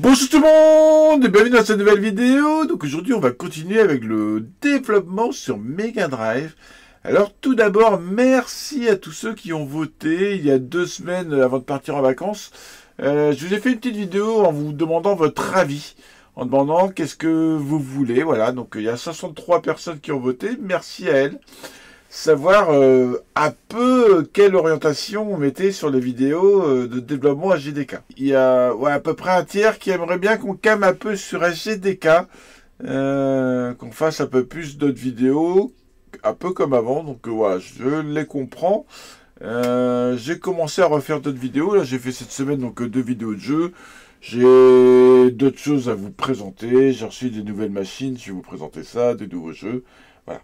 Bonjour tout le monde et bienvenue dans cette nouvelle vidéo. Donc aujourd'hui on va continuer avec le développement sur Mega Drive. Alors tout d'abord merci à tous ceux qui ont voté il y a 2 semaines avant de partir en vacances. Je vous ai fait une petite vidéo en vous demandant votre avis, en demandant qu'est-ce que vous voulez. Voilà, donc il y a 63 personnes qui ont voté, merci à elles. Savoir un peu quelle orientation on mettait sur les vidéos de développement HDK. Il y a à peu près un tiers qui aimerait bien qu'on calme un peu sur HDK, qu'on fasse un peu plus d'autres vidéos, un peu comme avant. Donc voilà, je les comprends. J'ai commencé à refaire d'autres vidéos. Là, j'ai fait cette semaine donc 2 vidéos de jeu. J'ai d'autres choses à vous présenter. J'ai reçu des nouvelles machines. Je vais vous présenter ça, des nouveaux jeux. Voilà.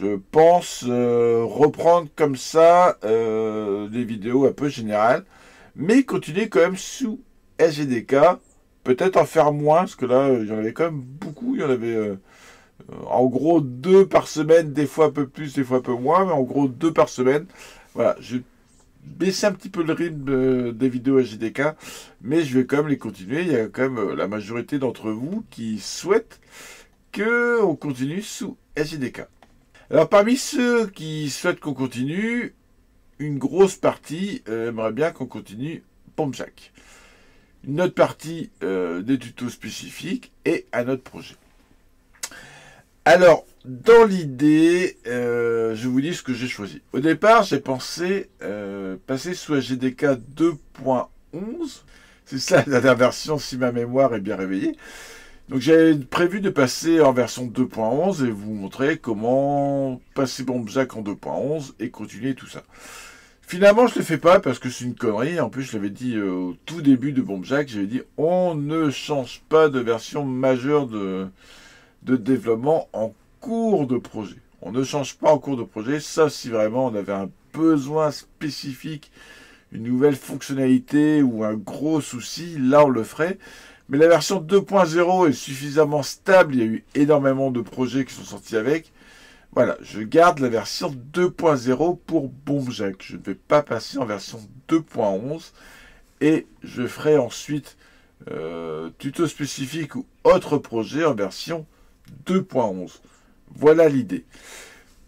Je pense reprendre comme ça des vidéos un peu générales, mais continuer quand même sous SGDK, peut-être en faire moins, parce que là, il y en avait quand même beaucoup, il y en avait en gros 2 par semaine, des fois un peu plus, des fois un peu moins, mais en gros 2 par semaine. Voilà, je vais baisser un petit peu le rythme des vidéos SGDK, mais je vais quand même les continuer. Il y a quand même la majorité d'entre vous qui souhaitent qu'on continue sous SGDK. Alors parmi ceux qui souhaitent qu'on continue, une grosse partie aimerait bien qu'on continue Bomb Jack. Une autre partie des tutos spécifiques et un autre projet. Alors, dans l'idée, je vous dis ce que j'ai choisi. Au départ, j'ai pensé passer sous HDK 2.11. C'est ça la dernière version si ma mémoire est bien réveillée. Donc j'avais prévu de passer en version 2.11 et vous montrer comment passer Bomb Jack en 2.11 et continuer tout ça. Finalement je ne le fais pas parce que c'est une connerie. En plus je l'avais dit au tout début de Bomb Jack, j'avais dit on ne change pas de version majeure de développement en cours de projet. On ne change pas en cours de projet, sauf si vraiment on avait un besoin spécifique, une nouvelle fonctionnalité ou un gros souci, là on le ferait. Mais la version 2.0 est suffisamment stable, il y a eu énormément de projets qui sont sortis avec. Voilà, je garde la version 2.0 pour Bomb Jack. Je ne vais pas passer en version 2.11 et je ferai ensuite tuto spécifique ou autre projet en version 2.11. Voilà l'idée.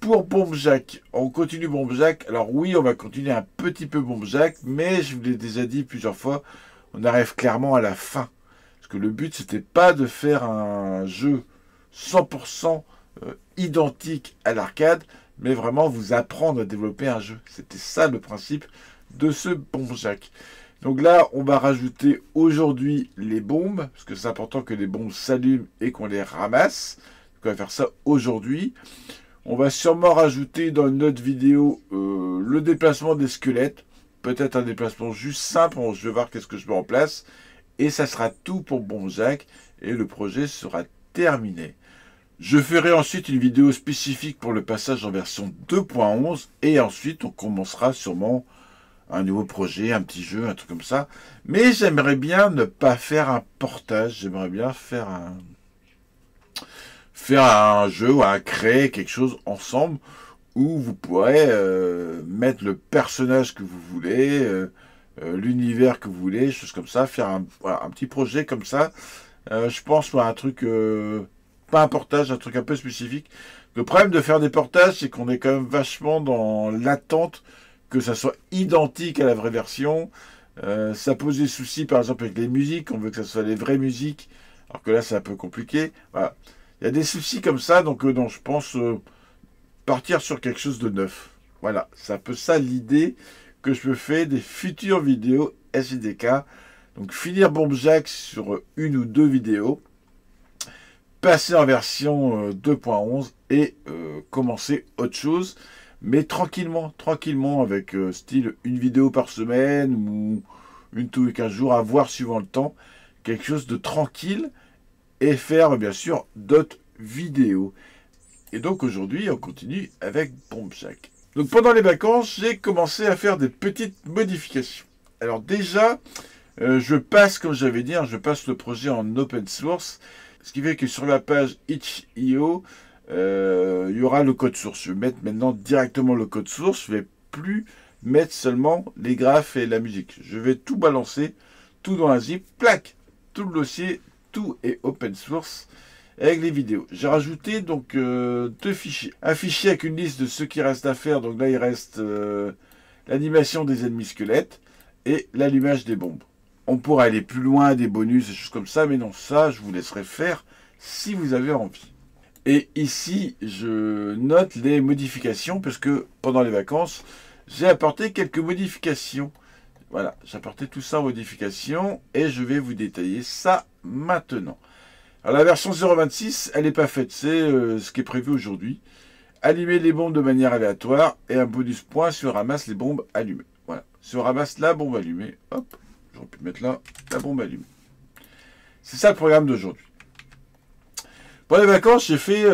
Pour Bomb Jack, on continue Bomb Jack. Alors oui, on va continuer un petit peu Bomb Jack, mais je vous l'ai déjà dit plusieurs fois, on arrive clairement à la fin. Parce que le but, c'était pas de faire un jeu 100% identique à l'arcade, mais vraiment vous apprendre à développer un jeu. C'était ça le principe de ce Bomb Jack. Donc là, on va rajouter aujourd'hui les bombes, parce que c'est important que les bombes s'allument et qu'on les ramasse. Donc on va faire ça aujourd'hui. On va sûrement rajouter dans une autre vidéo le déplacement des squelettes. Peut-être un déplacement juste simple, je vais voir qu'est-ce que je mets en place. Et ça sera tout pour Bomb Jack et le projet sera terminé. Je ferai ensuite une vidéo spécifique pour le passage en version 2.11 et ensuite on commencera sûrement un nouveau projet, un petit jeu, un truc comme ça. Mais j'aimerais bien ne pas faire un portage, j'aimerais bien faire un jeu ou créer quelque chose ensemble où vous pourrez mettre le personnage que vous voulez, l'univers que vous voulez, choses comme ça, faire un petit projet comme ça. Je pense à un truc, pas un portage, un truc un peu spécifique. Le problème de faire des portages, c'est qu'on est quand même vachement dans l'attente que ça soit identique à la vraie version. Ça pose des soucis, par exemple, avec les musiques. On veut que ça soit les vraies musiques, alors que là, c'est un peu compliqué. Voilà. Il y a des soucis comme ça, donc je pense partir sur quelque chose de neuf. Voilà, c'est un peu ça l'idée que je me fais des futures vidéos SGDK. Donc finir Bomb Jack sur une ou 2 vidéos, passer en version 2.11 et commencer autre chose, mais tranquillement avec style une vidéo par semaine ou une tous les 15 jours, à voir suivant le temps, quelque chose de tranquille et faire bien sûr d'autres vidéos. Et donc aujourd'hui on continue avec Bomb Jack. Donc pendant les vacances, j'ai commencé à faire des petites modifications. Alors déjà, je passe, comme j'avais dit, je passe le projet en open source. Ce qui fait que sur la page itch.io, il y aura le code source. Je vais mettre maintenant directement le code source. Je ne vais plus mettre seulement les graphes et la musique. Je vais tout balancer, tout dans un zip, plaque. tout le dossier, tout est open source avec les vidéos. J'ai rajouté donc deux fichiers. Un fichier avec une liste de ce qui reste à faire. Donc là, il reste l'animation des ennemis squelettes et l'allumage des bombes. On pourrait aller plus loin, des bonus, des choses comme ça, mais non, ça, je vous laisserai faire si vous avez envie. Et ici, je note les modifications, parce que pendant les vacances, j'ai apporté quelques modifications. Voilà, j'ai apporté tout ça en modification, et je vais vous détailler ça maintenant. Alors la version 0.26, elle n'est pas faite, c'est ce qui est prévu aujourd'hui. Allumer les bombes de manière aléatoire, et un bonus point si on ramasse les bombes allumées. Voilà, si on ramasse la bombe allumée, hop. J'aurais pu mettre là la bombe allumée. C'est ça le programme d'aujourd'hui. Pour les vacances, j'ai fait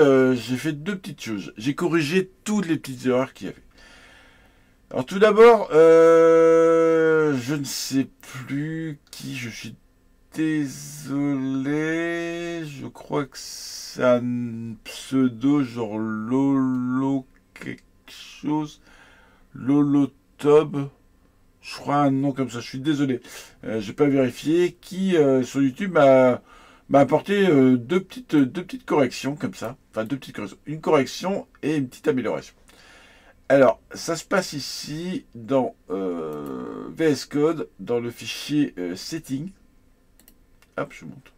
deux petites choses. J'ai corrigé toutes les petites erreurs qu'il y avait. Alors tout d'abord, je ne sais plus qui, je suis désolé. Je crois que c'est un pseudo genre Lolo quelque chose. Lolotob. Je crois un nom comme ça, je suis désolé. J'ai pas vérifié. Qui, sur YouTube, m'a apporté deux petites corrections comme ça. Enfin, deux petites corrections. Une correction et une petite amélioration. Alors, ça se passe ici dans VS Code, dans le fichier setting. Hop, je monte.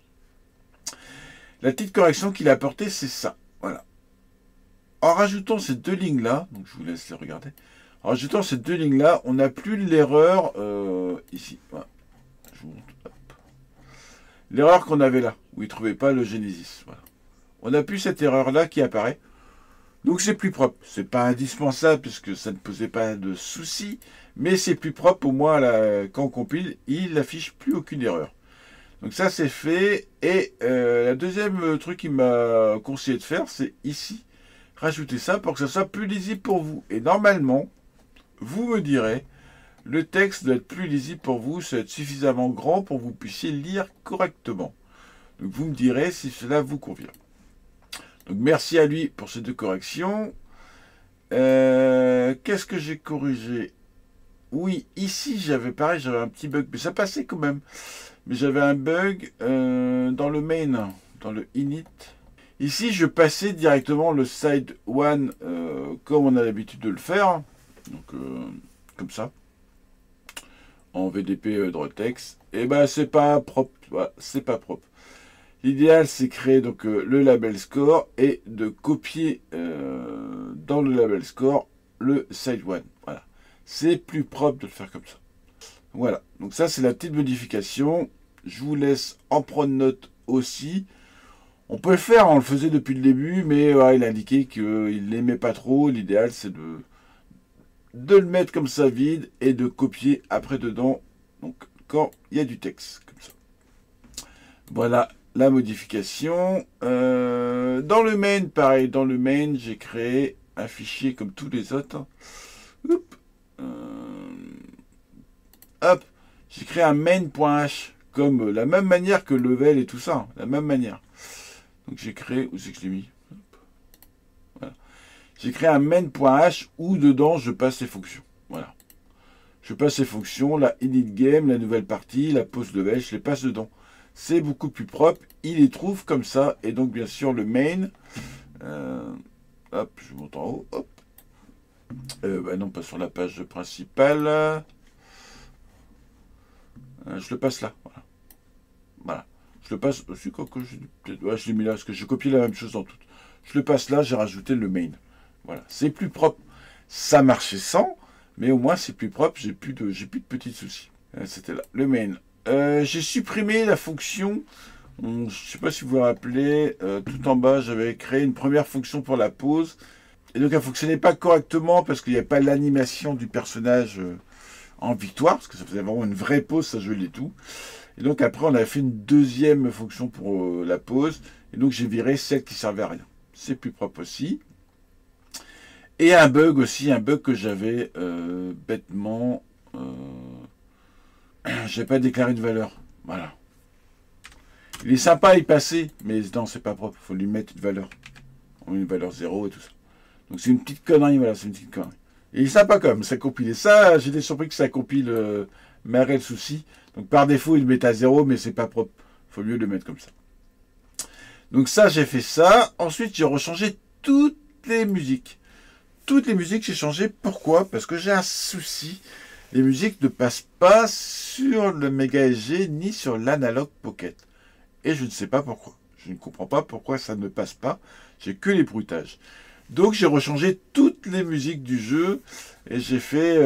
La petite correction qu'il a apportée, c'est ça. Voilà. En rajoutant ces deux lignes-là, donc je vous laisse les regarder. En rajoutant ces deux lignes-là, on n'a plus l'erreur ici. Voilà. Je vous montre. L'erreur qu'on avait là, où il ne trouvait pas le Genesis. Voilà. On n'a plus cette erreur-là qui apparaît. Donc c'est plus propre. C'est pas indispensable puisque ça ne posait pas de soucis, mais c'est plus propre. Au moins, là, quand on compile, il n'affiche plus aucune erreur. Donc ça, c'est fait. Et la deuxième truc qu'il m'a conseillé de faire, c'est ici. Rajouter ça pour que ça soit plus lisible pour vous. Et normalement, vous me direz, le texte doit être plus lisible pour vous, ça doit être suffisamment grand pour que vous puissiez lire correctement. Donc vous me direz si cela vous convient. Donc merci à lui pour ces deux corrections. Qu'est-ce que j'ai corrigé? Oui, ici j'avais pareil, j'avais un petit bug, mais ça passait quand même. Mais j'avais un bug dans le main, dans le init. Ici je passais directement le side one comme on a l'habitude de le faire. Donc comme ça, en VDP DrawText, et ben c'est pas propre, voilà, c'est pas propre. L'idéal c'est créer donc le label score et de copier dans le label score le side one. Voilà, c'est plus propre de le faire comme ça. Voilà, donc ça c'est la petite modification. Je vous laisse en prendre note aussi. On peut le faire, on le faisait depuis le début, mais il a indiqué qu'il n'aimait pas trop. L'idéal c'est de le mettre comme ça vide et de copier après dedans, donc quand il y a du texte comme ça. Voilà la modification. Dans le main, pareil, dans le main, j'ai créé un fichier comme tous les autres. Hop, j'ai créé un main.h comme la même manière que level et tout ça, la même manière. Donc j'ai créé, où c'est que je l'ai mis? Voilà. J'ai créé un main.h où dedans je passe les fonctions. Voilà. Je passe les fonctions, la init game, la nouvelle partie, la pause level, je les passe dedans. C'est beaucoup plus propre. Il les trouve comme ça. Et donc bien sûr le main. Hop, je monte en haut. Hop. Bah non, pas sur la page principale. Je le passe là. Voilà. Voilà. Je le passe aussi quoi que je. Ouais, je l'ai mis là parce que j'ai copié la même chose dans toutes. Je le passe là, j'ai rajouté le main. Voilà, c'est plus propre. Ça marchait sans, mais au moins c'est plus propre. J'ai plus de petits soucis. C'était là, le main. J'ai supprimé la fonction. Je ne sais pas si vous vous rappelez. Tout en bas, j'avais créé une première fonction pour la pause. Et donc elle ne fonctionnait pas correctement parce qu'il n'y avait pas l'animation du personnage en victoire, parce que ça faisait vraiment une vraie pause, ça gelait tout. Et donc après, on a fait une deuxième fonction pour la pause. Et donc j'ai viré celle qui servait à rien. C'est plus propre aussi. Et un bug aussi, un bug que j'avais bêtement... j'ai pas déclaré de valeur. Voilà. Il est sympa à y passer, mais non, c'est pas propre. Il faut lui mettre une valeur. On met une valeur 0 et tout ça. Donc c'est une petite connerie, voilà, c'est une petite connerie. Et il est sympa quand même, ça compile. Et ça, j'étais surpris que ça compile malgré le souci. Donc par défaut, il le met à 0, mais c'est pas propre. Faut mieux le mettre comme ça. Donc ça, j'ai fait ça. Ensuite, j'ai rechangé toutes les musiques. Toutes les musiques, j'ai changé. Pourquoi? Parce que j'ai un souci. Les musiques ne passent pas sur le Mega SG ni sur l'Analog Pocket. Et je ne sais pas pourquoi. Je ne comprends pas pourquoi ça ne passe pas. J'ai que les bruitages. Donc j'ai rechangé toutes les musiques du jeu. Et j'ai fait...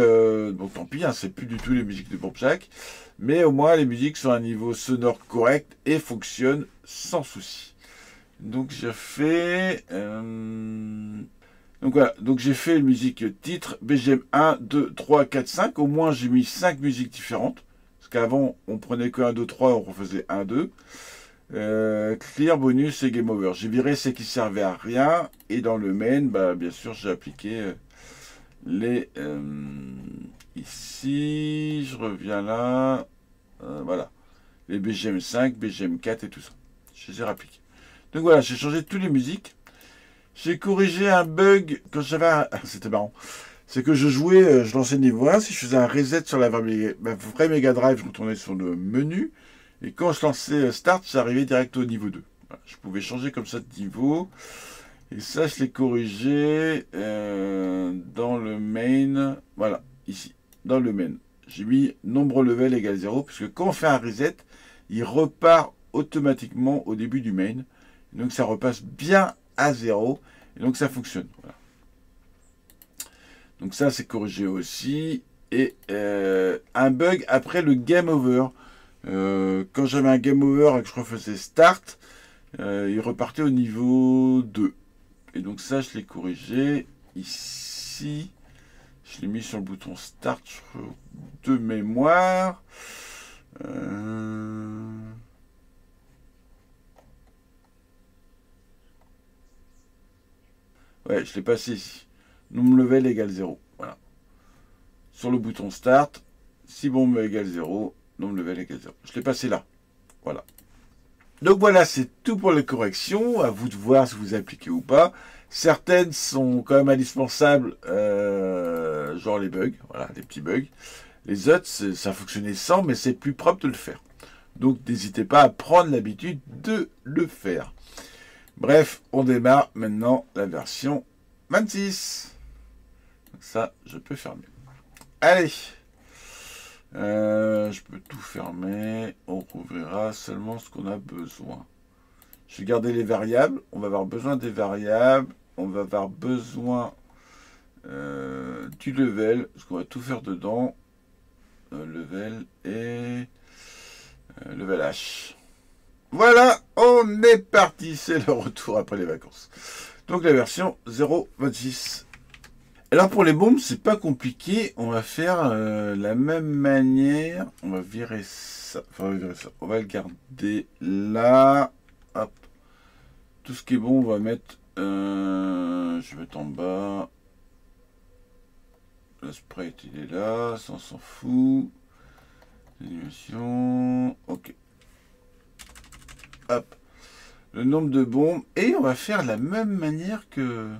bon tant pis, hein, c'est plus du tout les musiques de Bomb Jack. Mais au moins les musiques sont à un niveau sonore correct et fonctionnent sans souci. Donc j'ai fait... donc voilà, donc j'ai fait une musique titre, BGM 1, 2, 3, 4, 5. Au moins j'ai mis 5 musiques différentes. Parce qu'avant on prenait que 1, 2, 3, on refaisait 1, 2. Clear, bonus et game over. J'ai viré ce qui servait à rien. Et dans le main, bah, bien sûr j'ai appliqué les... ici, je reviens là. Voilà. Les BGM 5, BGM 4 et tout ça. Je les ai appliqués. Donc voilà, j'ai changé toutes les musiques. J'ai corrigé un bug quand j'avais un... C'était marrant. C'est que je jouais, je lançais niveau 1. Si je faisais un reset sur ma vraie Mega Drive, je retournais sur le menu. Et quand je lançais Start, j'arrivais direct au niveau 2. Voilà, je pouvais changer comme ça de niveau. Et ça, je l'ai corrigé dans le main. Voilà, ici, dans le main. J'ai mis nombre level égale 0. Puisque quand on fait un reset, il repart automatiquement au début du main. Donc ça repasse bien à 0. Et donc ça fonctionne. Voilà. Donc ça, c'est corrigé aussi. Et un bug après le game over. Quand j'avais un game over et que je refaisais start, il repartait au niveau 2. Et donc ça, je l'ai corrigé ici. Je l'ai mis sur le bouton start de mémoire. Ouais, je l'ai passé ici. Nombre level égale 0. Voilà. Sur le bouton start, si bombe égale 0, nombre level égale 0. Je l'ai passé là. Voilà. Donc voilà, c'est tout pour les corrections. À vous de voir si vous appliquez ou pas. Certaines sont quand même indispensables, genre les bugs, voilà, les petits bugs. Les autres, ça fonctionnait sans, mais c'est plus propre de le faire. Donc n'hésitez pas à prendre l'habitude de le faire. Bref, on démarre maintenant la version 26. Donc ça, je peux fermer. Allez, je peux tout fermer. On rouvrira seulement ce qu'on a besoin. Je vais garder les variables. On va avoir besoin des variables. On va avoir besoin du level. Parce qu'on va tout faire dedans. Level et level H. Voilà, on est parti. C'est le retour après les vacances. Donc la version 0.26. Alors pour les bombes, c'est pas compliqué. On va faire la même manière. On va virer ça. Enfin, on va virer ça. On va le garder là. Hop. Tout ce qui est bon, on va mettre... je vais mettre en bas. Le sprite, il est là. Ça, on s'en fout. Animation. Ok. Hop. Le nombre de bombes. Et on va faire la même manière que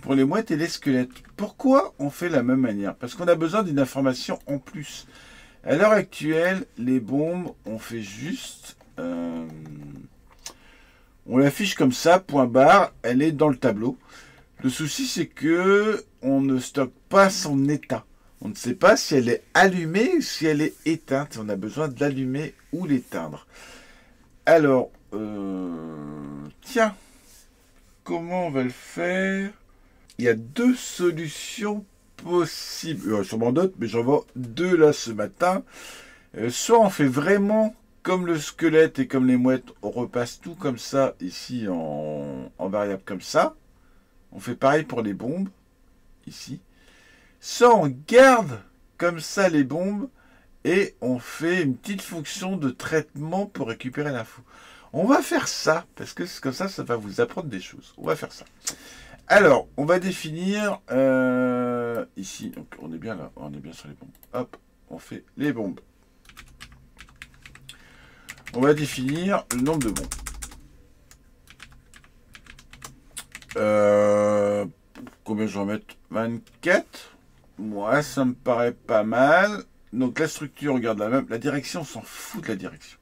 pour les mouettes et les squelettes. Pourquoi on fait la même manière? Parce qu'on a besoin d'une information en plus. À l'heure actuelle, les bombes, on fait juste... on l'affiche comme ça, point barre, elle est dans le tableau. Le souci, c'est que on ne stocke pas son état. On ne sait pas si elle est allumée ou si elle est éteinte. On a besoin de l'allumer ou l'éteindre. Alors, tiens, comment on va le faire? Il y a deux solutions possibles. Sûrement d'autres, mais j'en vois deux là ce matin. Soit on fait vraiment comme le squelette et comme les mouettes, on repasse tout comme ça, ici en variable comme ça. On fait pareil pour les bombes, ici. Soit on garde comme ça les bombes et on fait une petite fonction de traitement pour récupérer l'info. On va faire ça, parce que comme ça va vous apprendre des choses. On va faire ça. Alors, on va définir ici, donc on est bien là, on est bien sur les bombes. Hop, on fait les bombes. On va définir le nombre de bombes. Combien je vais en mettre? 24. Moi, ça me paraît pas mal. Donc la structure, on garde la même. La direction, on s'en fout de la direction.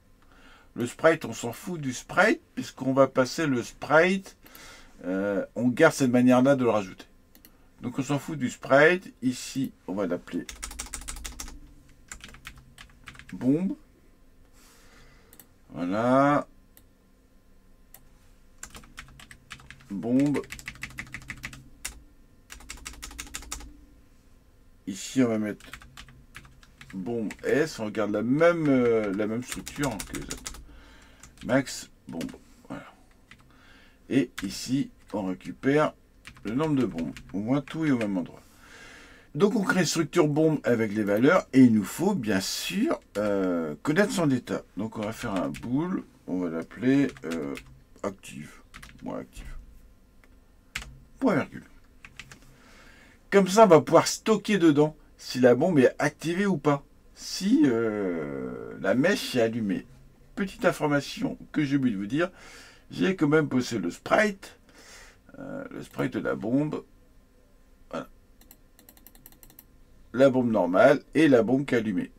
Le sprite, on s'en fout du sprite, puisqu'on va passer le sprite. On garde cette manière-là de le rajouter. Donc on s'en fout du sprite. Ici, on va l'appeler bombe. Voilà. Bombe. Ici, on va mettre bombe S. On regarde la même structure que les autres. Max, bombe. Voilà. Et ici, on récupère le nombre de bombes. Au moins, tout est au même endroit. Donc, on crée une structure bombe avec les valeurs. Et il nous faut, bien sûr, connaître son état. Donc, on va faire un bool. On va l'appeler active. Bon, active. Point virgule. Comme ça, on va pouvoir stocker dedans si la bombe est activée ou pas. Si la mèche est allumée. Petite information que j'ai oublié de vous dire. J'ai quand même posé le sprite. Le sprite de la bombe. Voilà. La bombe normale et la bombe qui est allumée.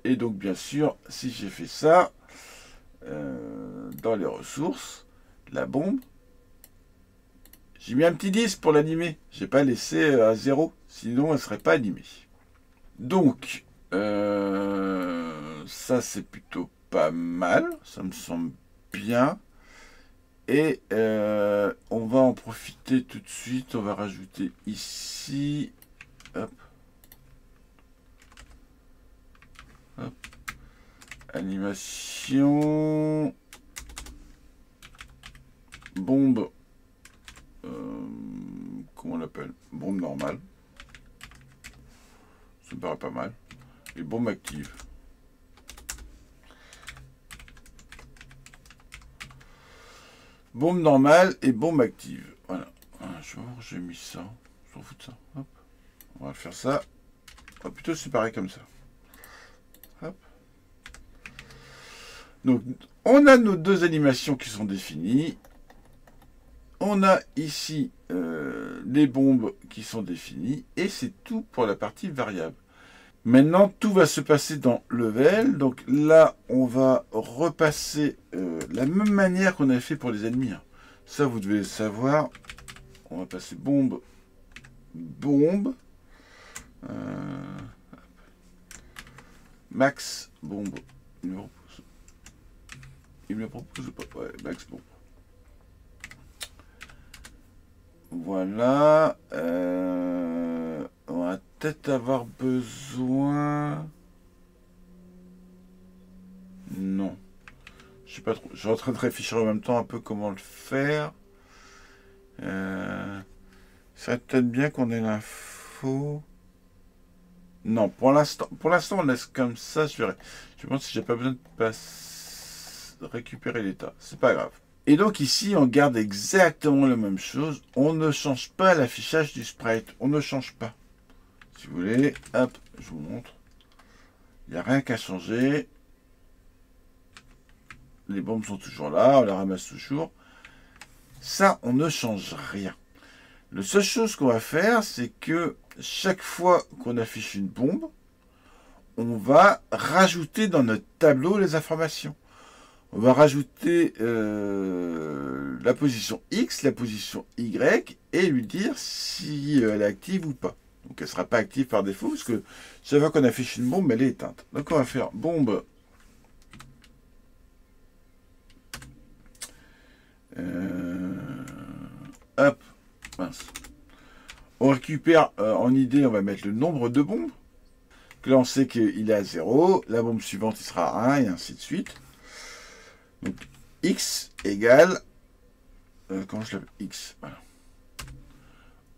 Et donc, bien sûr, si j'ai fait ça, dans les ressources, la bombe, j'ai mis un petit 10 pour l'animer. Je n'ai pas laissé à 0, sinon elle ne serait pas animée. Donc, ça c'est plutôt pas mal, ça me semble bien. Et on va en profiter tout de suite, on va rajouter ici, hop, hop, animation, bombe, comment on l'appelle, bombe normale, ça me paraît pas mal, et bombe active. Bombe normale et bombe active. Voilà. Je vais voir où j'ai mis ça. Je m'en fous de ça. Hop. On va faire ça. On va plutôt séparer comme ça. Hop. Donc, on a nos deux animations qui sont définies. On a ici les bombes qui sont définies. Et c'est tout pour la partie variable. Maintenant, tout va se passer dans level. Donc là, on va repasser la même manière qu'on avait fait pour les ennemis. Ça, vous devez le savoir. On va passer bombe, bombe. Max, bombe. Il me le propose ou pas? Ouais, max, bombe. Voilà. On va peut-être avoir besoin... Non. Je sais pas trop. Je suis en train de réfléchir en même temps un peu comment le faire. Ça serait peut-être bien qu'on ait l'info. Non, pour l'instant, on laisse comme ça. Je me demande si j'ai pas besoin de récupérer l'état. C'est pas grave. Et donc ici, on garde exactement la même chose. On ne change pas l'affichage du sprite. On ne change pas. Si vous voulez, hop, je vous montre. Il n'y a rien qu'à changer. Les bombes sont toujours là, on les ramasse toujours. Ça, on ne change rien. La seule chose qu'on va faire, c'est que chaque fois qu'on affiche une bombe, on va rajouter dans notre tableau les informations. On va rajouter la position X, la position Y, et lui dire si elle est active ou pas. Donc elle ne sera pas active par défaut, parce que chaque fois qu'on affiche une bombe, elle est éteinte. Donc on va faire bombe. Hop, mince. On récupère en idée, on va mettre le nombre de bombes. Donc là, on sait qu'il est à 0. La bombe suivante, il sera à 1, et ainsi de suite. Donc X égale... comment je l'appelle? X, voilà.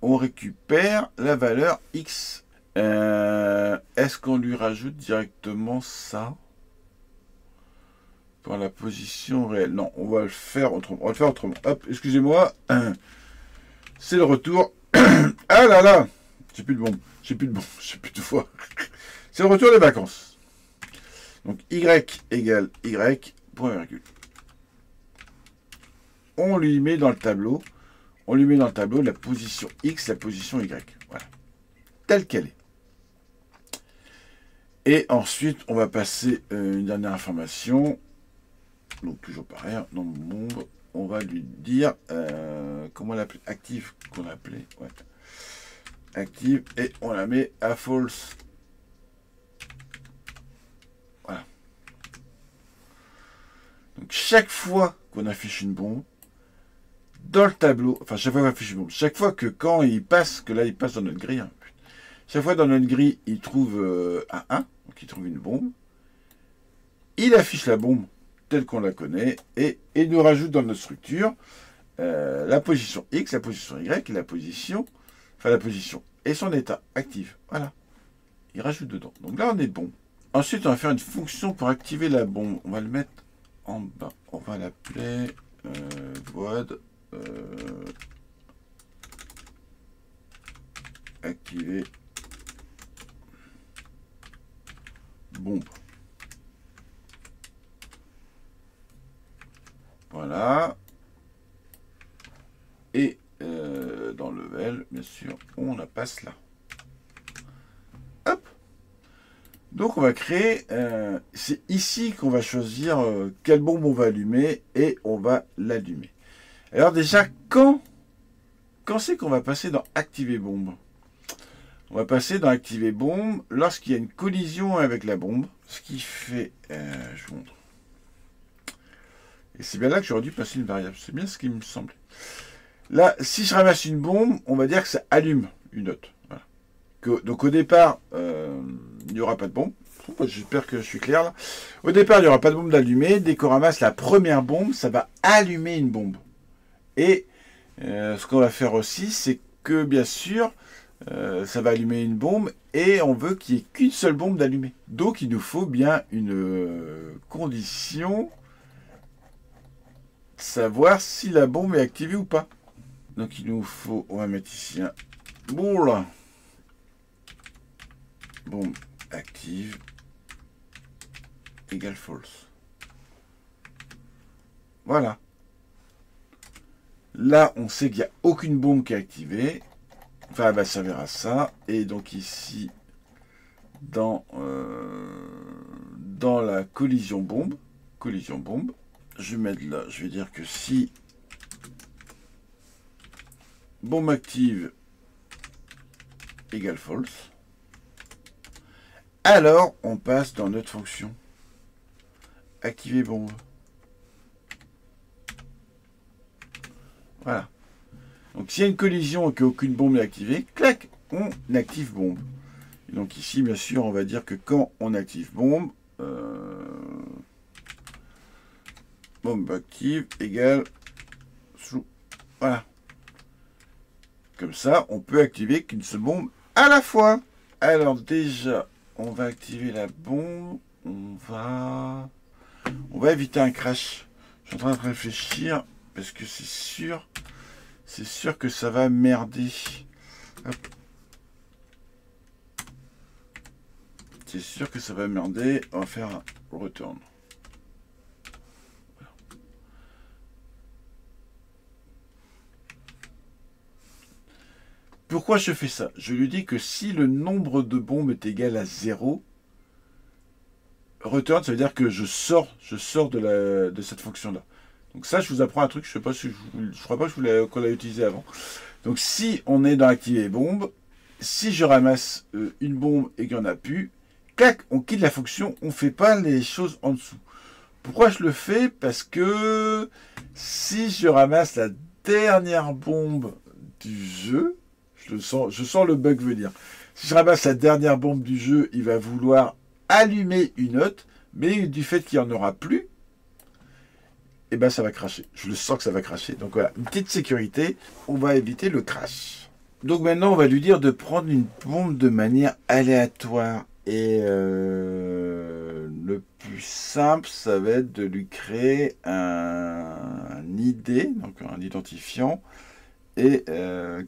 On récupère la valeur X. Est-ce qu'on lui rajoute directement ça pour la position réelle? Non, on va le faire autrement. On va le faire autrement. Hop, excusez-moi. C'est le retour. Ah là là, j'ai plus de bombe. J'ai plus de voix. C'est le retour des vacances. Donc Y égale Y, point virgule. On lui met dans le tableau. On lui met dans le tableau la position X, la position Y. Voilà. Telle qu'elle est. Et ensuite, on va passer une dernière information. Donc toujours pareil, nombre bombe. On va lui dire, comment l'appeler, active qu'on appelait, ouais. Active, et on la met à false. Voilà. Donc chaque fois qu'on affiche une bombe, dans le tableau, enfin chaque fois qu'on affiche une bombe, chaque fois que quand il passe, que là il passe dans notre grille, hein, chaque fois dans notre grille, il trouve un 1, donc il trouve une bombe, il affiche la bombe telle qu'on la connaît, et il nous rajoute dans notre structure la position X, la position Y, et la position et son état actif. Voilà. Il rajoute dedans. Donc là, on est bon. Ensuite, on va faire une fonction pour activer la bombe. On va le mettre en bas. On va l'appeler void activer bombe. Voilà. Et dans level, bien sûr, on la passe là. Hop. Donc on va créer, c'est ici qu'on va choisir quelle bombe on va allumer et on va l'allumer. Alors déjà, quand c'est qu'on va passer dans activer bombe? On va passer dans activer bombe lorsqu'il y a une collision avec la bombe, ce qui fait, je vous montre. Et c'est bien là que j'aurais dû passer une variable, c'est bien ce qui me semblait. Là, si je ramasse une bombe, on va dire que ça allume une note. Voilà. Donc au départ, il n'y aura pas de bombe. J'espère que je suis clair là. Au départ, il n'y aura pas de bombe d'allumer. Dès qu'on ramasse la première bombe, ça va allumer une bombe. Et ce qu'on va faire aussi, c'est que bien sûr, ça va allumer une bombe et on veut qu'il n'y ait qu'une seule bombe d'allumée. Donc il nous faut bien une condition, savoir si la bombe est activée ou pas. Donc il nous faut, on va mettre ici un boule. Bombe active égale false. Voilà. Là, on sait qu'il n'y a aucune bombe qui est activée. Enfin, elle va servir à ça. Et donc ici, dans la collision bombe, je vais mettre là, je vais dire que si bombe active égale false, alors on passe dans notre fonction activer bombe. Voilà. Donc s'il y a une collision et qu'aucune bombe n'est activée, clac, on active bombe. Et donc ici, bien sûr, on va dire que quand on active bombe, bombe active égale sous. Voilà. Comme ça, on peut activer qu'une seule bombe à la fois. Alors déjà, on va activer la bombe. On va éviter un crash. Je suis en train de réfléchir parce que c'est sûr que ça va merder. Hop. C'est sûr que ça va merder. On va faire un return. Voilà. Pourquoi je fais ça? Je lui dis que si le nombre de bombes est égal à 0, return, ça veut dire que je sors de cette fonction-là. Donc ça, je vous apprends un truc, je sais pas si je crois pas qu'on l'a utilisé avant. Donc si on est dans activer bombe, si je ramasse une bombe et qu'il n'y en a plus, clac, on quitte la fonction, on ne fait pas les choses en dessous. Pourquoi je le fais? Parce que si je ramasse la dernière bombe du jeu, je sens le bug venir. Si je ramasse la dernière bombe du jeu, il va vouloir allumer une note, mais du fait qu'il n'y en aura plus, et ben ça va cracher. Je le sens que ça va cracher. Donc voilà, une petite sécurité, on va éviter le crash. Donc maintenant, on va lui dire de prendre une bombe de manière aléatoire. Et le plus simple, ça va être de lui créer un ID, donc un identifiant, et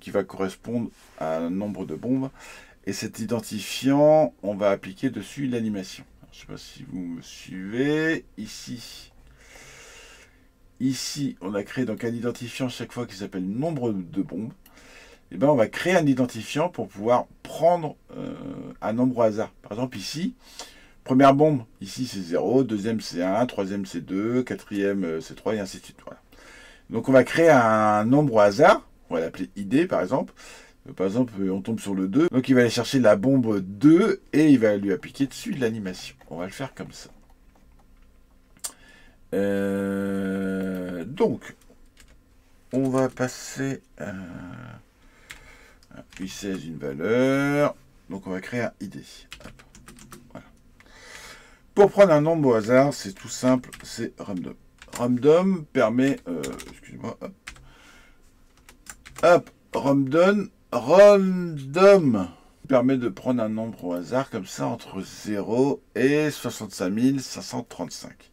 qui va correspondre à un nombre de bombes. Et cet identifiant, on va appliquer dessus l'animation. Je ne sais pas si vous me suivez. Ici, on a créé donc un identifiant chaque fois qui s'appelle nombre de bombes. Et ben, on va créer un identifiant pour pouvoir prendre un nombre au hasard. Par exemple, ici, Première bombe, ici c'est 0, deuxième c'est 1, troisième c'est 2, quatrième c'est 3 et ainsi de suite. Voilà. Donc on va créer un nombre au hasard, on va l'appeler ID par exemple. Par exemple, on tombe sur le 2, donc il va aller chercher la bombe 2 et il va lui appliquer dessus de l'animation. On va le faire comme ça. Donc, on va passer à 816 une valeur. Donc on va créer un ID. Hop. Voilà. Pour prendre un nombre au hasard, c'est tout simple, c'est random. Random permet, excusez-moi, hop, random permet de prendre un nombre au hasard comme ça entre 0 et 65 535.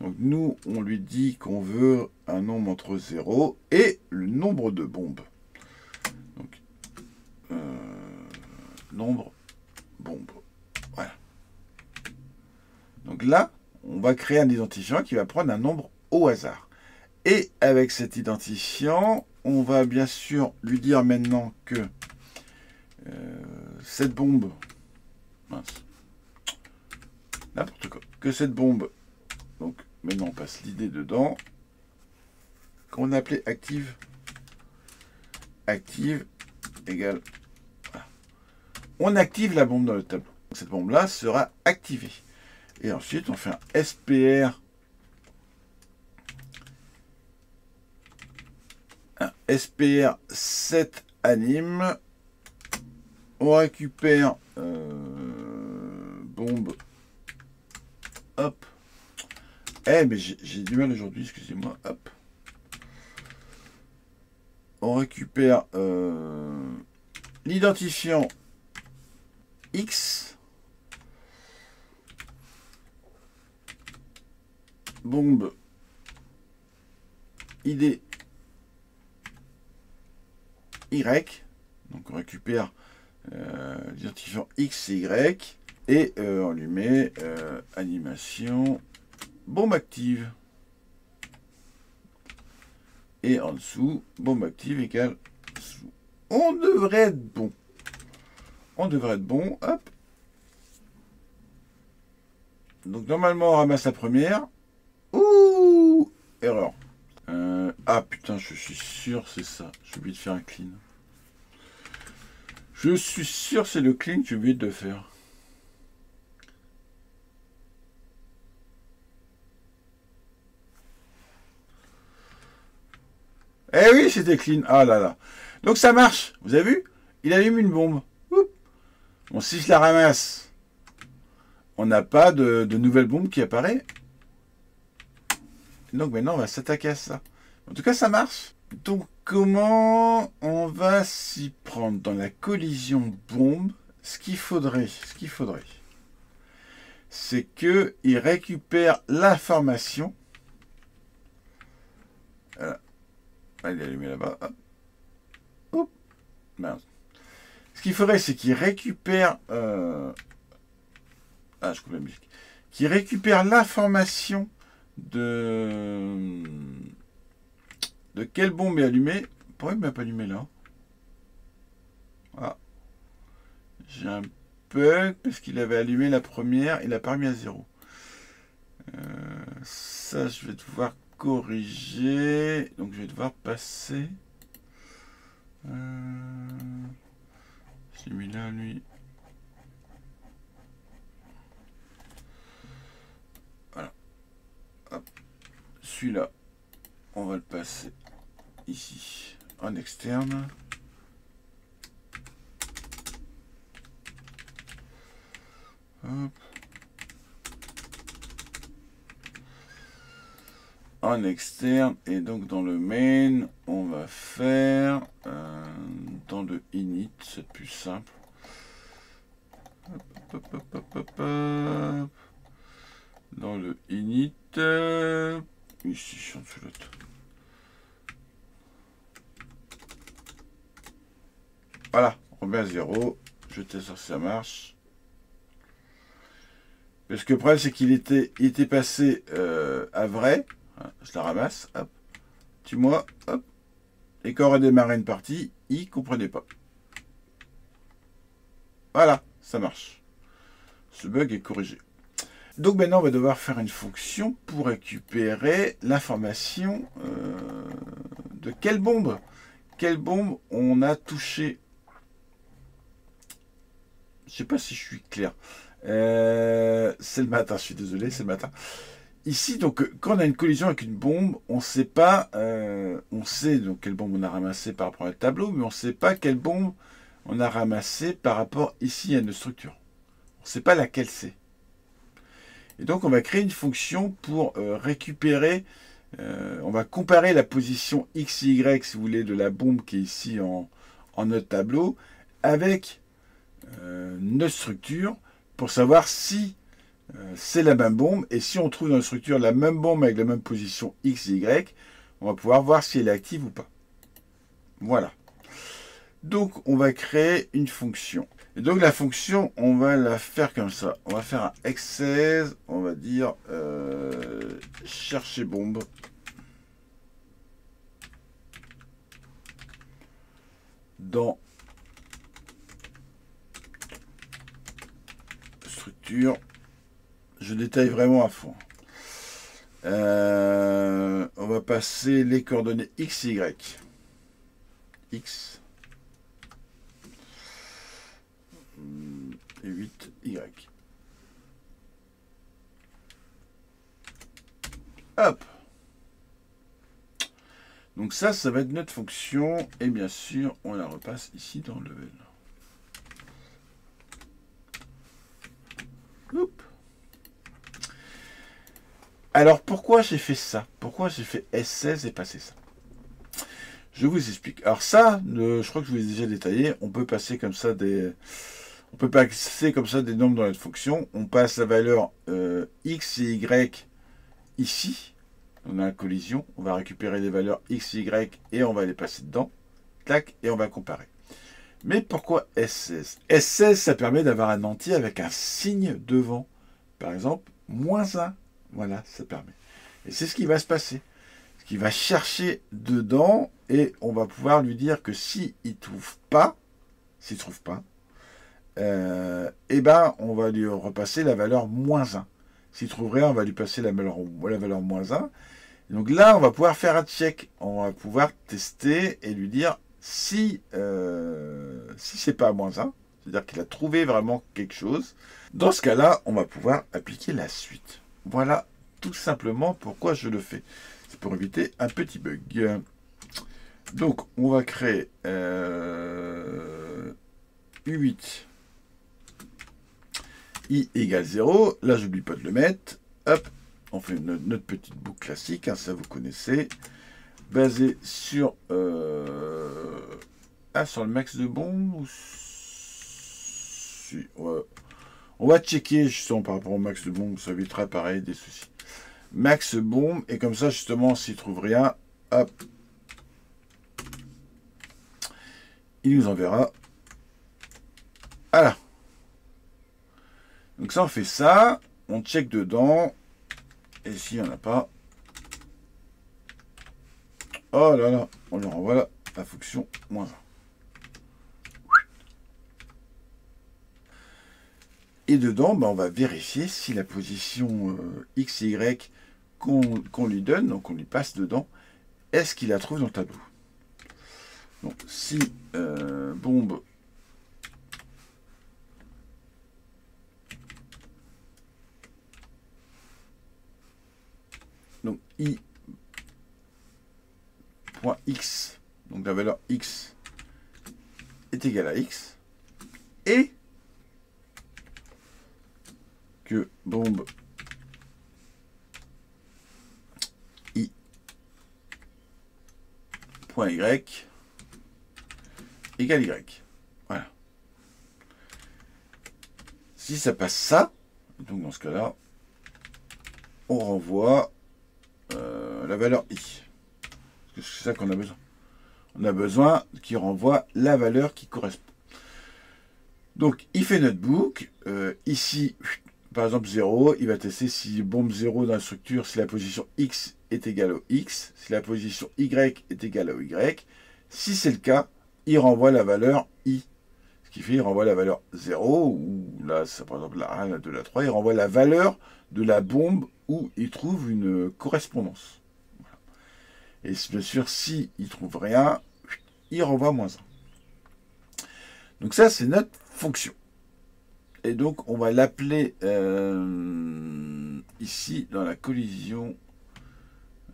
Donc nous, on lui dit qu'on veut un nombre entre 0 et le nombre de bombes. Donc, nombre bombe. Voilà. Donc là, on va créer un identifiant qui va prendre un nombre au hasard. Et avec cet identifiant, on va bien sûr lui dire maintenant que cette bombe, mince, n'importe quoi, que cette bombe, donc maintenant on passe l'idée dedans, qu'on appelait active, active égale, voilà. On active la bombe dans le tableau. Cette bombe-là sera activée. Et ensuite, on fait un SPR. Un SPR 7 anime. On récupère bombe. Hop. Eh, mais j'ai du mal aujourd'hui, excusez-moi. Hop. On récupère l'identifiant X. Bombe ID Y. Donc on récupère l'identifiant X et Y. Et on lui met animation bombe active. Et en dessous, bombe active égale sous. On devrait être bon. On devrait être bon. Hop. Donc normalement on ramasse la première. Ouh, erreur. Ah putain, je suis sûr c'est ça. J'ai oublié de faire un clean. Je suis sûr c'est le clean que j'ai oublié de faire. Eh oui, c'était clean. Ah là là. Donc ça marche. Vous avez vu? Il allume une bombe. Oups. Bon, si je la ramasse, on n'a pas de nouvelle bombe qui apparaît. Donc maintenant, on va s'attaquer à ça. En tout cas, ça marche. Donc, comment on va s'y prendre dans la collision bombe? Ce qu'il faudrait, c'est qu'il récupère l'information. Voilà. Il est allumé là-bas. Hop. Merde. Ce qu'il faudrait, c'est qu'il récupère... Ah, je coupe la musique. Qu'il récupère l'information de quelle bombe est allumée. Pourquoi il ne m'a pas allumé là? Ah. J'ai un bug parce qu'il avait allumé la première. Il n'a pas remis à 0. Ça, je vais devoir corriger. Donc, je vais devoir passer. Celui-là, lui. Voilà. Hop. Celui-là, on va le passer ici en externe. Hop. En externe, et donc dans le main, on va faire dans le init, c'est plus simple. Hop, hop, hop, hop, hop. Dans le init, ici, je suis en dessous l'autre. Voilà, on met à 0. Je teste si ça marche. Parce que le problème, c'est qu'il était passé à vrai. Je la ramasse, hop. Dis-moi, hop. Et quand on a démarré une partie, il ne comprenait pas. Voilà, ça marche. Ce bug est corrigé. Donc maintenant, on va devoir faire une fonction pour récupérer l'information de quelle bombe on a touché. Je ne sais pas si je suis clair. C'est le matin, je suis désolé, c'est le matin. Ici, donc, quand on a une collision avec une bombe, on ne sait pas, on sait donc quelle bombe on a ramassé par rapport au tableau, mais on ne sait pas quelle bombe on a ramassé par rapport ici à notre structure. On ne sait pas laquelle c'est. Et donc, on va créer une fonction pour récupérer, on va comparer la position x et y, si vous voulez, de la bombe qui est ici en notre tableau, avec notre structure, pour savoir si c'est la même bombe, et si on trouve dans la structure la même bombe avec la même position x et y, on va pouvoir voir si elle est active ou pas. Voilà. Donc, on va créer une fonction. Et donc, la fonction, on va la faire comme ça. On va faire un x16, on va dire chercher bombe. Dans structure. Je détaille vraiment à fond. On va passer les coordonnées x et y. X et 8 y. Hop. Donc ça va être notre fonction. Et bien sûr, on la repasse ici dans le level. Oups. Alors, pourquoi j'ai fait ça? Pourquoi j'ai fait S16 et passer ça? Je vous explique. Alors ça, je crois que je vous ai déjà détaillé. On peut passer comme ça des nombres dans notre fonction. On passe la valeur x et y ici. On a une collision. On va récupérer les valeurs x et y et on va les passer dedans. Tac, et on va comparer. Mais pourquoi S16? S16, ça permet d'avoir un entier avec un signe devant. Par exemple, -1. Voilà, ça permet. Et c'est ce qui va se passer. Ce qui va chercher dedans et on va pouvoir lui dire que s'il ne trouve pas, eh ben, on va lui repasser la valeur -1. S'il trouve rien, on va lui passer la valeur -1. Et donc là, on va pouvoir faire un check. On va pouvoir tester et lui dire si c'est pas -1, c'est-à-dire qu'il a trouvé vraiment quelque chose. Dans ce cas-là, on va pouvoir appliquer la suite. Voilà tout simplement pourquoi je le fais. C'est pour éviter un petit bug. Donc, on va créer U8 I égale 0. Là, je n'oublie pas de le mettre. Hop, on fait notre petite boucle classique, hein, ça vous connaissez. Basée sur, sur le max de bombes ou si, ouais. On va checker justement par rapport au max de bombe, ça évitera pareil des soucis. Max bombe, et comme ça justement, s'il trouve rien, hop, il nous enverra. Voilà. Donc ça, on fait ça, on check dedans, et s'il n'y en a pas, oh là là, on leur envoie la fonction -1. Et dedans, on va vérifier si la position x et y qu'on lui donne, donc on lui passe dedans, est-ce qu'il la trouve dans le tableau. Donc si bombe donc i.x, donc la valeur x est égale à x, et que bombe i.y égale y. Voilà. Si ça passe ça, donc dans ce cas-là, on renvoie la valeur i. Parce que c'est ça qu'on a besoin. On a besoin qu'il renvoie la valeur qui correspond. Donc, il fait notre boucle. Ici, par exemple 0, il va tester si bombe 0 dans la structure, si la position x est égale au x, si la position y est égale au y. Si c'est le cas, il renvoie la valeur i. Ce qui fait qu'il renvoie la valeur 0, ou là, c'est par exemple la 1, la 2, la 3, il renvoie la valeur de la bombe où il trouve une correspondance. Voilà. Et bien sûr, s'il ne trouve rien, il renvoie -1. Donc ça, c'est notre fonction. Et donc, on va l'appeler ici, dans la collision.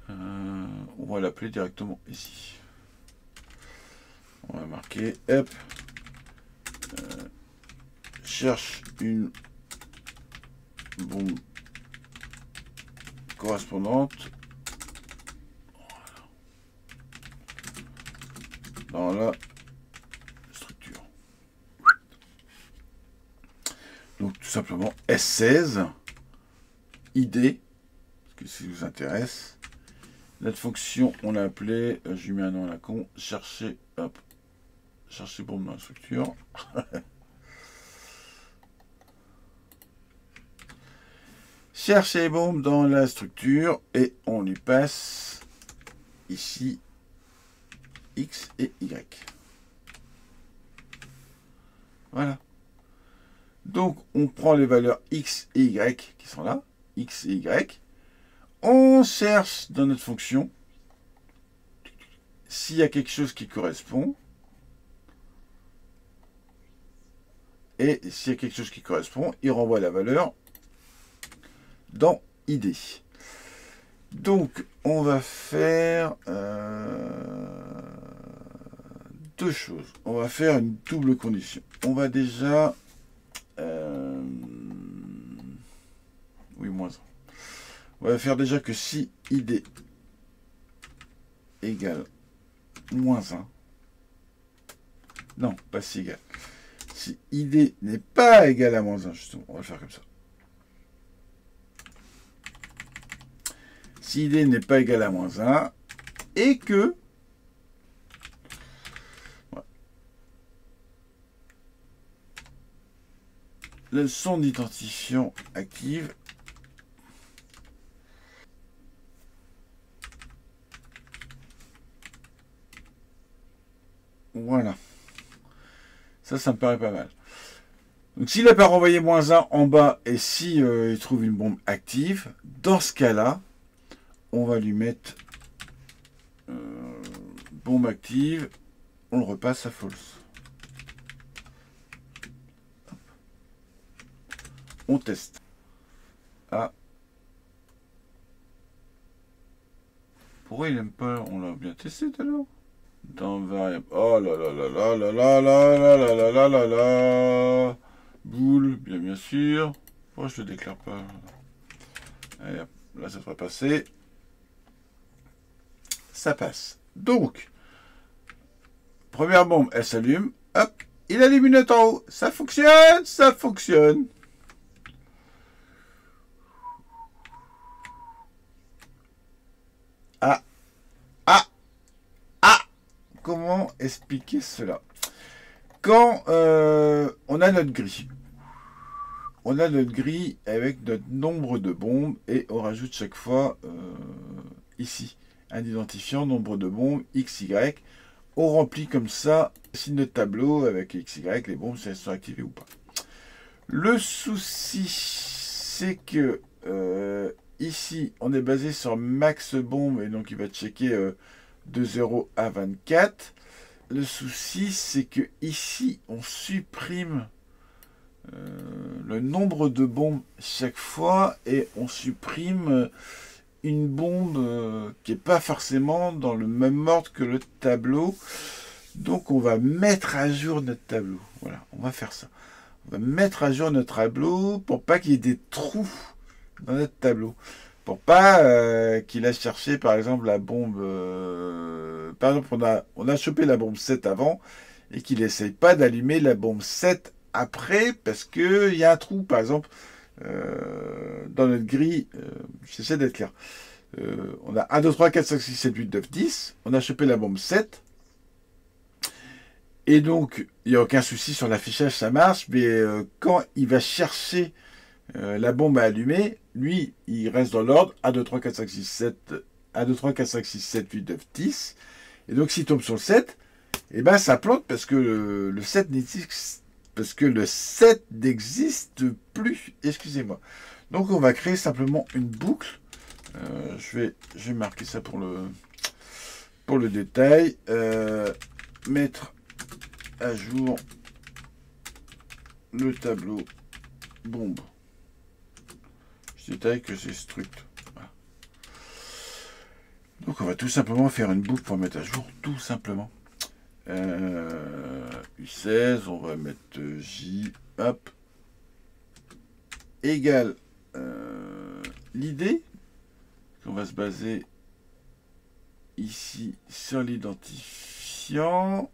On va l'appeler directement ici. On va marquer, hop, cherche une bombe correspondante dans la structure. Donc tout simplement S16 ID, parce que ça vous intéresse. Notre fonction, on l'a appelée, je lui mets un nom à la con, chercher, hop, chercher bombe dans la structure. Chercher bombe dans la structure et on lui passe ici X et Y. Voilà. Donc on prend les valeurs X et Y qui sont là, X et Y. On cherche dans notre fonction s'il y a quelque chose qui correspond. Et s'il y a quelque chose qui correspond, il renvoie la valeur dans ID. Donc, on va faire deux choses. On va faire une double condition. On va déjà... oui, -1. On va faire déjà que si ID égale -1. Non, pas si égal. Si ID n'est pas égal à -1, justement, on va le faire comme ça. Si ID n'est pas égal à -1 et que le son d'identifiant active voilà. Ça me paraît pas mal. Donc s'il n'a pas renvoyé -1 en bas et si il trouve une bombe active, dans ce cas-là, on va lui mettre bombe active, on le repasse à false. On teste. Ah. Pourquoi il n'aime pas? On l'a bien testé tout à l'heure. Dans variable. Oh là là là là là là là là là là là là. Boule, bien sûr. Pourquoi je le déclare pas? Allez, là ça devrait passer. Ça passe. Donc, première bombe, elle s'allume. Hop, il allume une autre en haut. Ça fonctionne, ça fonctionne. Ah, ah, ah. Comment expliquer cela? Quand on a notre grille, avec notre nombre de bombes et on rajoute chaque fois ici un identifiant, nombre de bombes, XY. On remplit comme ça ici notre tableau avec XY, les bombes, si elles sont activées ou pas. Le souci, c'est que ici, on est basé sur max bombe et donc il va checker de 0 à 24. Le souci, c'est que ici, on supprime le nombre de bombes chaque fois et on supprime une bombe qui n'est pas forcément dans le même ordre que le tableau. Donc on va mettre à jour notre tableau. Voilà, on va faire ça. On va mettre à jour notre tableau pour pas qu'il y ait des trous dans notre tableau. Pour pas qu'il a cherché par exemple la bombe... par exemple, on a chopé la bombe 7 avant et qu'il n'essaye pas d'allumer la bombe 7 après parce qu'il y a un trou. Par exemple, dans notre grille, j'essaie d'être clair. On a 1, 2, 3, 4, 5, 6, 7, 8, 9, 10. On a chopé la bombe 7. Et donc, il n'y a aucun souci sur l'affichage, ça marche. Mais quand il va chercher la bombe à allumer, lui, il reste dans l'ordre 1, 2, 3, 4, 5, 6, 7. 1, 2, 3, 4, 5, 6, 7, 8, 9, 10. Et donc, s'il tombe sur le 7, eh ben, ça plante parce que le 7 parce que le set n'existe plus. Excusez-moi. Donc on va créer simplement une boucle. Je vais marquer ça pour le détail. Mettre à jour le tableau bombe. Je détaille que c'est struct. Voilà. Donc on va tout simplement faire une boucle pour mettre à jour, tout simplement. U16, on va mettre J, hop, égale l'idée qu'on va se baser ici sur l'identifiant,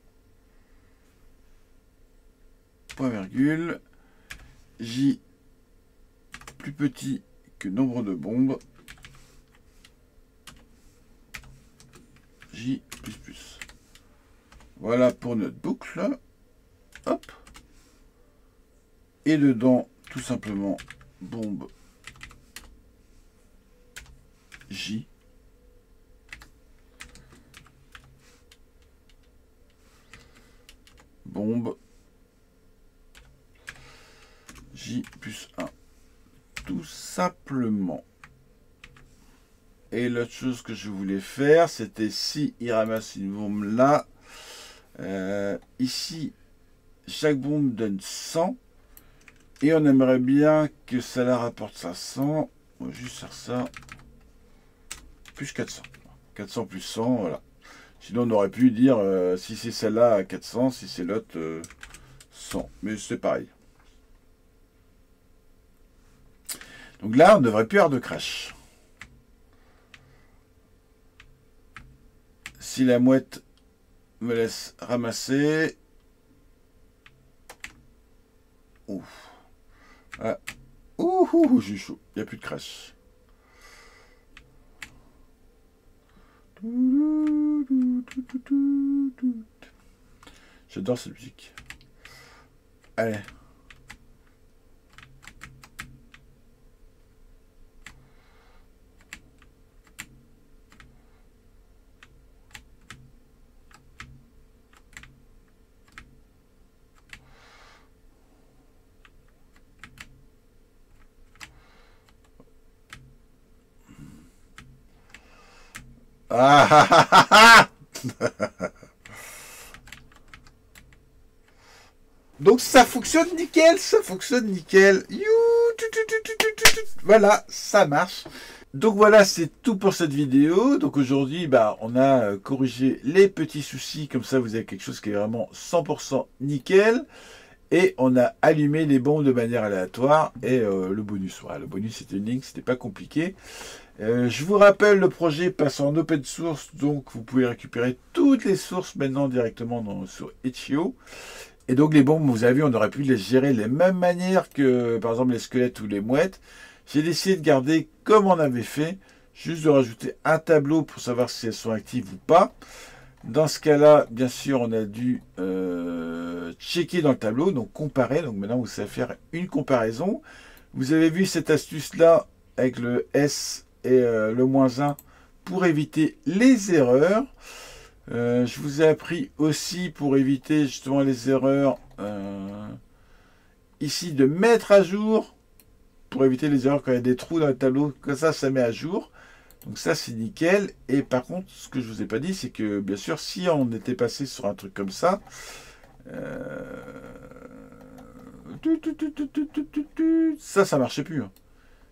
point virgule, J plus petit que nombre de bombes, J plus plus. Voilà pour notre boucle. Hop. Et dedans, tout simplement, bombe J. Bombe J plus 1. Tout simplement. Et l'autre chose que je voulais faire, c'était si il ramasse une bombe là, ici, chaque bombe donne 100. Et on aimerait bien que ça la rapporte 500. On va juste faire ça. Plus 400. 400 plus 100, voilà. Sinon, on aurait pu dire si c'est celle-là à 400, si c'est l'autre 100. Mais c'est pareil. Donc là, on ne devrait plus avoir de crash. Si la mouette me laisse ramasser. Ouf. Ah. Ouh, j'ai chaud. Il n'y a plus de crash. J'adore cette musique. Allez. Ah, ah, ah, ah, ah. Donc ça fonctionne nickel, ça fonctionne nickel. Voilà, ça marche. Donc voilà, c'est tout pour cette vidéo. Donc aujourd'hui, on a corrigé les petits soucis. Comme ça, vous avez quelque chose qui est vraiment 100% nickel. Et on a allumé les bombes de manière aléatoire. Et le bonus, voilà, le bonus c'était une ligne, c'était pas compliqué. Je vous rappelle, le projet passe en open source, donc vous pouvez récupérer toutes les sources maintenant directement sur Itch.io. Et donc les bombes, vous avez vu, on aurait pu les gérer de la même manière que par exemple les squelettes ou les mouettes. J'ai décidé de garder comme on avait fait, juste de rajouter un tableau pour savoir si elles sont actives ou pas. Dans ce cas-là, bien sûr, on a dû checker dans le tableau, donc comparer. Donc maintenant, vous savez faire une comparaison. Vous avez vu cette astuce-là avec le S et le -1 pour éviter les erreurs. Je vous ai appris aussi pour éviter justement les erreurs ici de mettre à jour pour éviter les erreurs quand il y a des trous dans le tableau. Comme ça met à jour. Donc ça c'est nickel. Et par contre, ce que je vous ai pas dit, c'est que bien sûr, si on était passé sur un truc comme ça, ça marchait plus. Hein.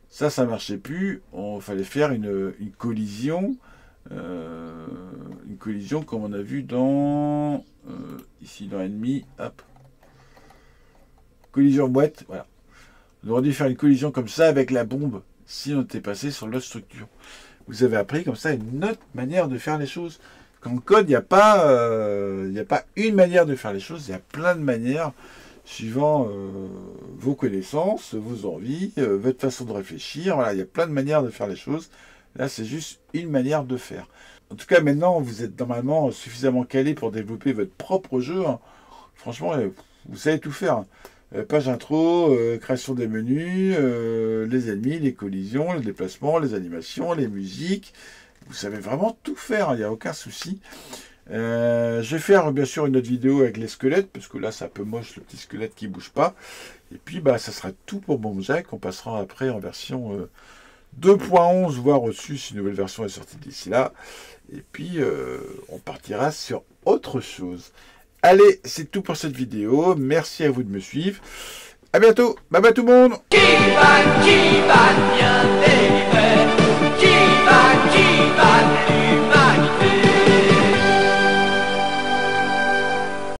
Ça marchait plus. Il fallait faire une collision. Une collision comme on a vu dans ici dans ennemi. Hop. Collision boîte. Voilà. On aurait dû faire une collision comme ça avec la bombe si on était passé sur l'autre structure. Vous avez appris comme ça une autre manière de faire les choses. Qu'en code, il n'y a pas une manière de faire les choses. Il y a plein de manières suivant vos connaissances, vos envies, votre façon de réfléchir. Voilà, il y a plein de manières de faire les choses. Là, c'est juste une manière de faire. En tout cas, maintenant, vous êtes normalement suffisamment calé pour développer votre propre jeu. Hein. Franchement, vous savez tout faire. Hein. Page intro, création des menus, les ennemis, les collisions, les déplacements, les animations, les musiques. Vous savez vraiment tout faire, il n'y a aucun souci. Je vais faire bien sûr une autre vidéo avec les squelettes, parce que là c'est un peu moche le petit squelette qui bouge pas. Et puis bah ça sera tout pour Bomb Jack. On passera après en version 2.11, voire au-dessus si une nouvelle version est sortie d'ici là. Et puis on partira sur autre chose. Allez, c'est tout pour cette vidéo. Merci à vous de me suivre. À bientôt. Bye bye tout le monde.